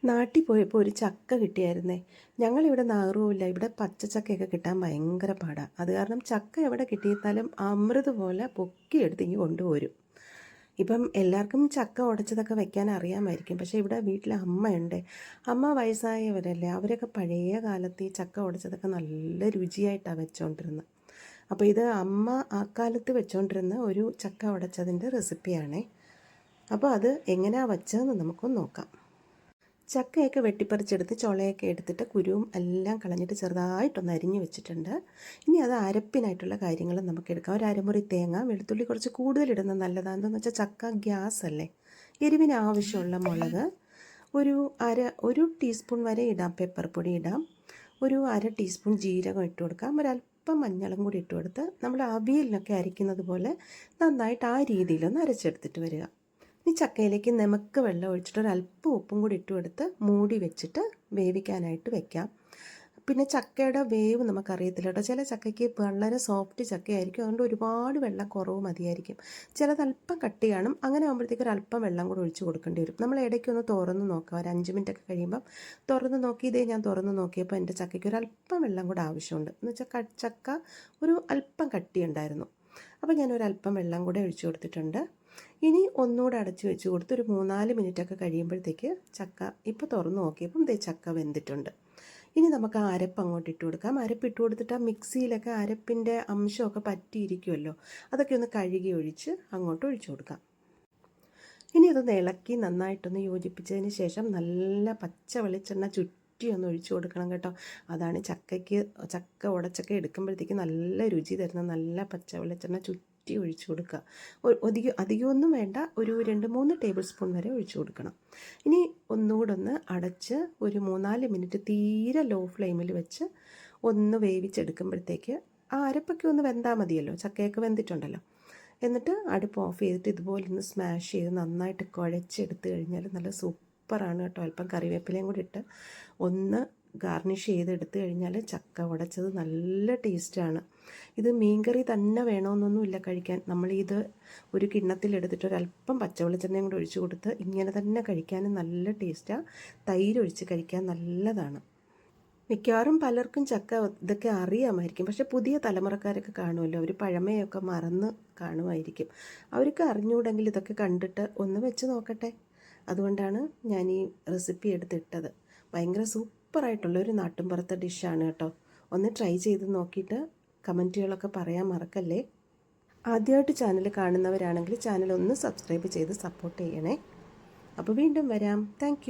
നാട്ടിൽ പോയപ്പോൾ ഒരു ചക്ക കിട്ടിയായിരുന്നേ. ഞങ്ങളിവിടെ നാറുമില്ല, ഇവിടെ പച്ചച്ചക്കയൊക്കെ കിട്ടാൻ ഭയങ്കര പാടാണ്. അത് കാരണം ചക്ക എവിടെ കിട്ടിയിരുന്നാലും അമൃത് പോലെ പൊക്കിയെടുത്ത് ഇങ്ങ് കൊണ്ടുപോരും. ഇപ്പം എല്ലാവർക്കും ചക്ക ഉടച്ചതൊക്കെ വെക്കാൻ അറിയാമായിരിക്കും, പക്ഷേ ഇവിടെ വീട്ടിൽ അമ്മയുണ്ട്. അമ്മ വയസ്സായവരല്ലേ, അവരൊക്കെ പഴയ കാലത്ത് ഈ ചക്ക ഉടച്ചതൊക്കെ നല്ല രുചിയായിട്ടാണ് വെച്ചുകൊണ്ടിരുന്നത്. അപ്പോൾ ഇത് അമ്മ ആ കാലത്ത് വെച്ചുകൊണ്ടിരുന്ന ഒരു ചക്ക ഉടച്ചതിൻ്റെ റെസിപ്പിയാണേ. അപ്പോൾ അത് എങ്ങനെയാണ് വെച്ചതെന്ന് നമുക്കൊന്ന് നോക്കാം. ചക്കയൊക്കെ വെട്ടിപ്പറിച്ചെടുത്ത് ചുളയൊക്കെ എടുത്തിട്ട് കുരുവും എല്ലാം കളഞ്ഞിട്ട് ചെറുതായിട്ടൊന്ന് അരിഞ്ഞ് വെച്ചിട്ടുണ്ട്. ഇനി അത് അരപ്പിനായിട്ടുള്ള കാര്യങ്ങൾ നമുക്ക് എടുക്കാം. ഒരു അരമുറി തേങ്ങ, വെളുത്തുള്ളി കുറച്ച് കൂടുതൽ ഇടുന്നത് നല്ലതാണെന്ന് വെച്ചാൽ ചക്ക ഗ്യാസ് അല്ലേ. എരിവിന് ആവശ്യമുള്ള മുളക്, ഒരു ടീസ്പൂൺ വരെ ഇടാം പെപ്പർ പൊടി ഇടാം. ഒരു അര ടീസ്പൂൺ ജീരകം ഇട്ട് കൊടുക്കാം. ഒരല്പം മഞ്ഞളും കൂടി ഇട്ട് കൊടുത്ത് നമ്മൾ അവിയലിനൊക്കെ അരയ്ക്കുന്നത് പോലെ നന്നായിട്ട് ആ രീതിയിലൊന്ന് അരച്ചെടുത്തിട്ട് വരിക. ഈ ചക്കയിലേക്ക് നമുക്ക് വെള്ളം ഒഴിച്ചിട്ട് ഒരല്പം ഉപ്പും കൂടി ഇട്ട് കൊടുത്ത് മൂടി വെച്ചിട്ട് വേവിക്കാനായിട്ട് വെക്കാം. പിന്നെ ചക്കയുടെ വേവ് നമുക്കറിയത്തില്ല കേട്ടോ. ചില ചക്കയ്ക്ക് വളരെ സോഫ്റ്റ് ചക്കയായിരിക്കും, അതുകൊണ്ട് ഒരുപാട് വെള്ളം കുറവ് മതിയായിരിക്കും. ചിലത് അല്പം കട്ടി കാണും. അങ്ങനെ ആകുമ്പോഴത്തേക്ക് ഒരല്പം വെള്ളം കൂടി ഒഴിച്ച് കൊടുക്കേണ്ടി വരും. നമ്മൾ ഇടയ്ക്കൊന്ന് തുറന്ന് നോക്കാം. ഒരു 5 മിനിറ്റൊക്കെ കഴിയുമ്പം തുറന്ന് നോക്കി. ഞാൻ തുറന്ന് നോക്കിയപ്പോൾ എൻ്റെ ചക്കയ്ക്ക് ഒരല്പം വെള്ളം കൂടെ ആവശ്യമുണ്ട്. എന്ന് വെച്ചാൽ ചക്ക ഒരു അല്പം കട്ടിയുണ്ടായിരുന്നു. അപ്പോൾ ഞാനൊരല്പം വെള്ളം കൂടെ ഒഴിച്ചു കൊടുത്തിട്ടുണ്ട്. ഇനി ഒന്നുകൂടെ അടച്ച് വെച്ച് കൊടുത്ത് ഒരു 3-4 മിനിറ്റൊക്കെ കഴിയുമ്പോഴത്തേക്ക് ചക്ക ഇപ്പോൾ തുറന്ന് നോക്കിയപ്പം ചക്ക വെന്തിട്ടുണ്ട്. ഇനി നമുക്ക് ആ അരപ്പ് അങ്ങോട്ട് ഇട്ട് കൊടുക്കാം. അരപ്പ് ഇട്ട് കൊടുത്തിട്ട് ആ മിക്സിയിലൊക്കെ അരപ്പിൻ്റെ അംശമൊക്കെ പറ്റിയിരിക്കുമല്ലോ, അതൊക്കെ ഒന്ന് കഴുകി ഒഴിച്ച് അങ്ങോട്ട് ഒഴിച്ചു കൊടുക്കാം. ഇനി അതൊന്ന് ഇളക്കി നന്നായിട്ടൊന്ന് യോജിപ്പിച്ചതിന് ശേഷം നല്ല പച്ച വെളിച്ചെണ്ണ ഒന്ന് ഒഴിച്ചു കൊടുക്കണം കേട്ടോ. അതാണ് ചക്ക ഉടച്ചൊക്കെ എടുക്കുമ്പോഴത്തേക്ക് നല്ല രുചി തരുന്ന നല്ല പച്ച വെളിച്ചെണ്ണ ചുറ്റി ഒഴിച്ചു കൊടുക്കുക. അധികമൊന്നും വേണ്ട, ഒരു 2-3 ടേബിൾ സ്പൂൺ വരെ ഒഴിച്ചു കൊടുക്കണം. ഇനി ഒന്നുകൂടെ ഒന്ന് അടച്ച് ഒരു 3-4 മിനിറ്റ് തീരെ ലോ ഫ്ലെയിമിൽ വെച്ച് ഒന്ന് വേവിച്ചെടുക്കുമ്പോഴത്തേക്ക് ആ അരപ്പൊക്കെ ഒന്ന് വെന്താൽ മതിയല്ലോ, ചക്കയൊക്കെ വെന്തിട്ടുണ്ടല്ലോ. എന്നിട്ട് അടുപ്പ് ഓഫ് ചെയ്തിട്ട് ഇതുപോലെ ഒന്ന് സ്മാഷ് ചെയ്ത് നന്നായിട്ട് കുഴച്ചെടുത്ത് കഴിഞ്ഞാൽ നല്ല സൂപ്പറാണ് കേട്ടോ. അല്പം കറിവേപ്പിലയും കൂടി ഇട്ട് ഒന്ന് ഗാർണിഷ് ചെയ്തെടുത്ത് കഴിഞ്ഞാൽ ചക്ക ഉടച്ചത് നല്ല ടേസ്റ്റാണ്. ഇത് മീൻകറി തന്നെ വേണമെന്നൊന്നുമില്ല കഴിക്കാൻ. നമ്മളിത് ഒരു കിണ്ണത്തിലെടുത്തിട്ട് ഒരല്പം പച്ചവെളിച്ചെണ്ണയും കൂടി ഒഴിച്ച് കൊടുത്ത് ഇങ്ങനെ തന്നെ കഴിക്കാനും നല്ല ടേസ്റ്റാണ്. തൈര് ഒഴിച്ച് കഴിക്കാൻ നല്ലതാണ്. മിക്കവാറും പലർക്കും ചക്ക ഇതൊക്കെ അറിയാമായിരിക്കും, പക്ഷേ പുതിയ തലമുറക്കാരൊക്കെ കാണുമല്ലോ, അവർ പഴമയൊക്കെ മറന്ന് കാണുമായിരിക്കും. അവർക്ക് അറിഞ്ഞുകൂടെങ്കിൽ ഇതൊക്കെ കണ്ടിട്ട് ഒന്ന് വെച്ച് നോക്കട്ടെ. അതുകൊണ്ടാണ് ഞാൻ ഈ റെസിപ്പി എടുത്തിട്ടത്. ഭയങ്കര സൂപ്പറായിട്ടുള്ളൊരു നാട്ടിൻപുറത്തെ ഡിഷാണ് കേട്ടോ. ഒന്ന് ട്രൈ ചെയ്ത് നോക്കിയിട്ട് കമൻറ്റുകളൊക്കെ പറയാൻ മറക്കല്ലേ. ആദ്യമായിട്ട് ചാനൽ കാണുന്നവരാണെങ്കിൽ ചാനൽ ഒന്ന് സബ്സ്ക്രൈബ് ചെയ്ത് സപ്പോർട്ട് ചെയ്യണേ. അപ്പോൾ വീണ്ടും വരാം. താങ്ക്